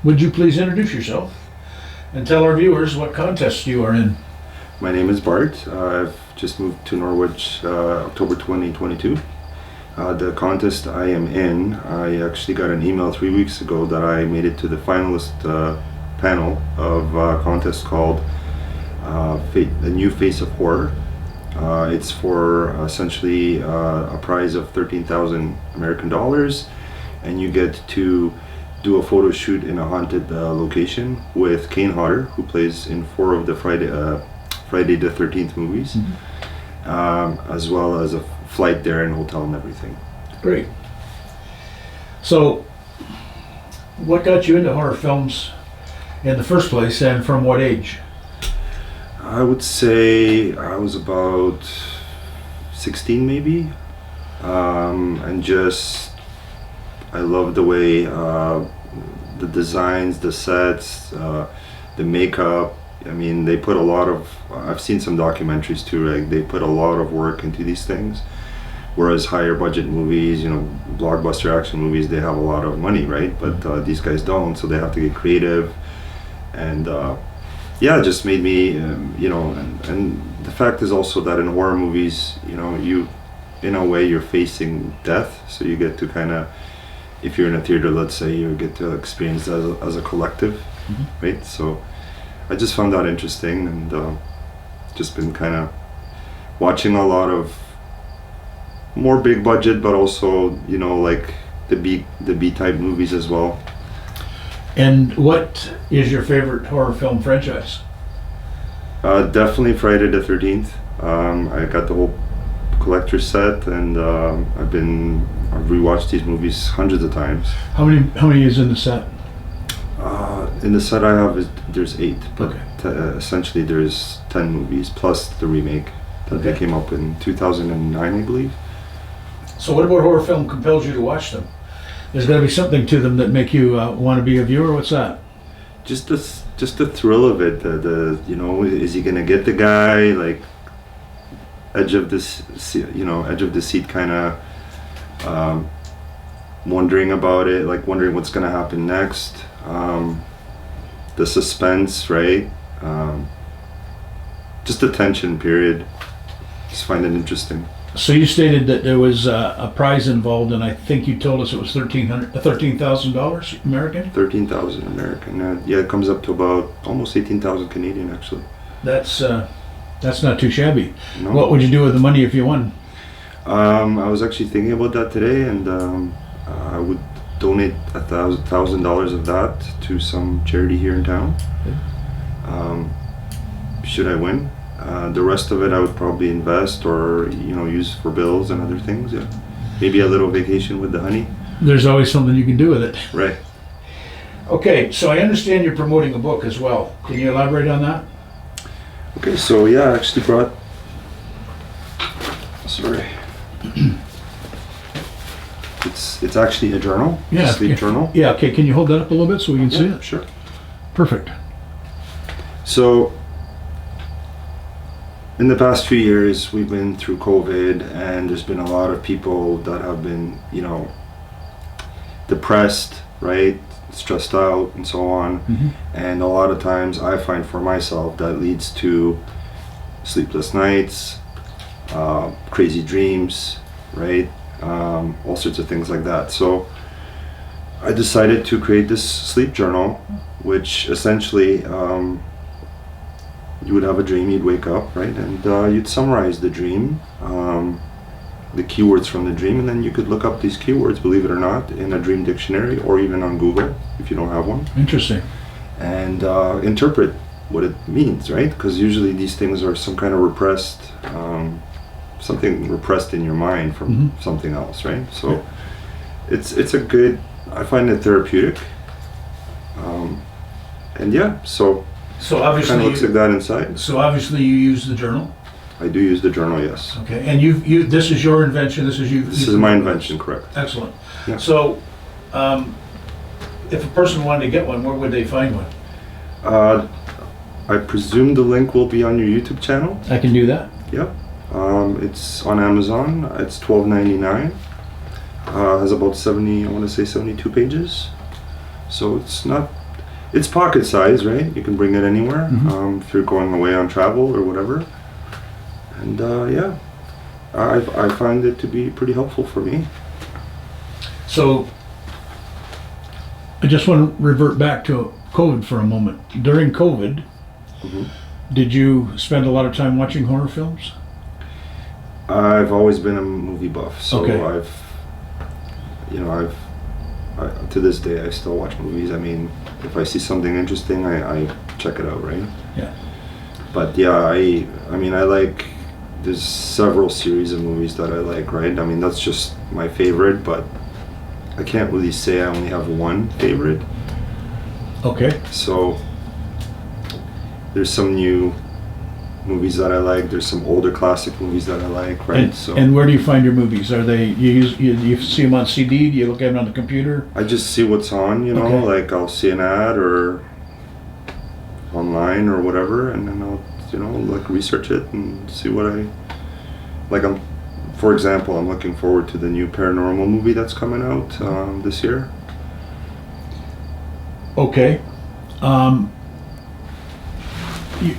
Would you please introduce yourself and tell our viewers what contest you are in? My name is Bart. I've just moved to Norwich October 2022. The contest I am in, I actually got an email 3 weeks ago that I made it to the finalist panel of a contest called The New Face of Horror. It's for essentially a prize of 13,000 American dollars, and you get to do a photo shoot in a haunted location with Kane Hodder, who plays in 4 of the Friday the 13th movies, as well as a flight there and hotel and everything. Great. So, what got you into horror films in the first place, and from what age? I would say I was about 16 maybe, and just I loved the way the designs, the sets, the makeup. I mean, they put a lot of, I've seen some documentaries too, like they put a lot of work into these things, whereas higher budget movies, blockbuster action movies, they have a lot of money, right? But these guys don't, so they have to get creative. And yeah, it just made me, and the fact is also that in horror movies, you, in a way, you're facing death, so you get to kind of, if you're in a theater, let's say, you get to experience as a collective, right? So I just found that interesting, and just been kind of watching a lot of more big budget, but also, like the B type movies as well. And what is your favorite horror film franchise? Definitely Friday the 13th. I got the whole collector set, and I've rewatched these movies hundreds of times. How many is in the set? In the set I have, there's 8, but Okay. Essentially there's 10 movies plus the remake that they came up in 2009, I believe. So what about horror film compels you to watch them? There's got to be something to them that make you want to be a viewer. What's that? Just the thrill of it. Is he gonna get the guy? Like edge of the seat, kind of wondering about it, like wondering what's gonna happen next. The suspense, right? Just the tension. Period. Just find it interesting. So you stated that there was a prize involved, and I think you told us it was $13,000 American? 13,000 American. Yeah, it comes up to about almost 18,000 Canadian, actually. That's not too shabby. No. What would you do with the money if you won? I was actually thinking about that today, and I would donate $1,000 of that to some charity here in town. Should I win? The rest of it I would probably invest or use for bills and other things. Yeah, maybe a little vacation with the honey. There's always something you can do with it. Right. Okay, so I understand you're promoting a book as well. Can you elaborate on that? Okay, so yeah, I actually brought. Sorry. It's actually a journal. Yeah. A sleep journal. Yeah. Okay. Can you hold that up a little bit so we can see it? Sure. Perfect. So, in the past few years, we've been through COVID, and there's been a lot of people that have been, depressed, right, stressed out, and so on. And a lot of times, I find for myself that leads to sleepless nights, crazy dreams, right, all sorts of things like that. So, I decided to create this sleep journal, which essentially. You would have a dream, you'd wake up, right, and you'd summarize the dream, the keywords from the dream, and then you could look up these keywords, believe it or not, in a dream dictionary or even on Google if you don't have one. Interesting. And interpret what it means, right? Because usually these things are some kind of repressed, something repressed in your mind from something else, right? So it's a good, I find it therapeutic, and yeah, so obviously kind of looks like that inside. So obviously you use the journal. I do use the journal, yes. Okay, and you this is your invention. This is my invention, correct? Excellent. Yeah. So, if a person wanted to get one, where would they find one? I presume the link will be on your YouTube channel. I can do that. Yep. It's on Amazon. It's $12.99. Has about 72 pages. So it's not It's pocket size, right? You can bring it anywhere if you're going away on travel or whatever. And yeah, I find it to be pretty helpful for me. So, I just want to revert back to COVID for a moment. During COVID, did you spend a lot of time watching horror films? I've always been a movie buff, so Okay. to this day, I still watch movies. I mean, if I see something interesting, I check it out, right? Yeah. But yeah, I mean, there's several series of movies that I like, right? I mean, that's just my favorite, but I can't really say I only have one favorite. Okay. So there's some new movies that I like. There's some older classic movies that I like, right? And where do you find your movies? Are they you see them on CD? Do you look at them on the computer? I just see what's on, you know, Okay. like I'll see an ad or online or whatever, and then I'll, like research it and see what for example, I'm looking forward to the new paranormal movie that's coming out this year. Okay.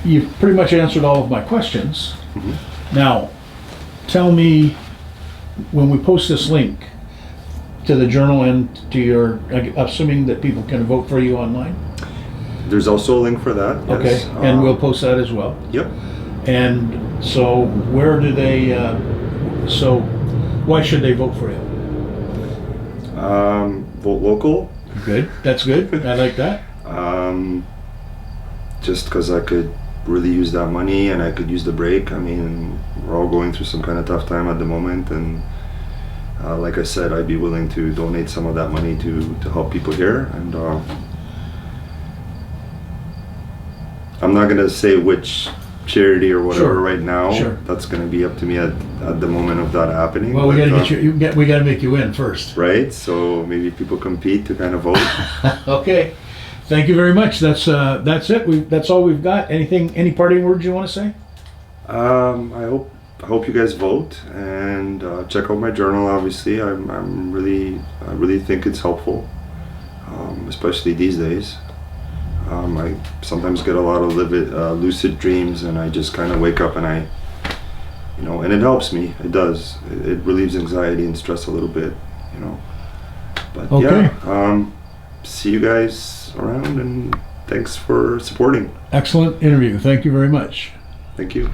You've pretty much answered all of my questions. Now, tell me, when we post this link to the journal and to your, assuming that people can vote for you online? There's also a link for that. Okay, Yes. and we'll post that as well. Yep. And so where do they, so why should they vote for you? Vote local. Good, that's good, I like that. Just because I could really use that money and I could use the break. I mean, we're all going through some kind of tough time at the moment, and like I said, I'd be willing to donate some of that money to help people here. And I'm not gonna say which charity or whatever Sure. right now. Sure. That's gonna be up to me at the moment of that happening. Well, we But, gotta we gotta make you in first. right. So maybe people compete to kind of vote. Okay, thank you very much. That's it. That's all we've got. Any parting words you want to say? I hope you guys vote and check out my journal. Obviously, I really think it's helpful, especially these days. I sometimes get a lot of lucid dreams, and I just kind of wake up and and it helps me. It does. It relieves anxiety and stress a little bit, But Okay. yeah, see you guys around, and thanks for supporting. Excellent interview. Thank you very much. Thank you.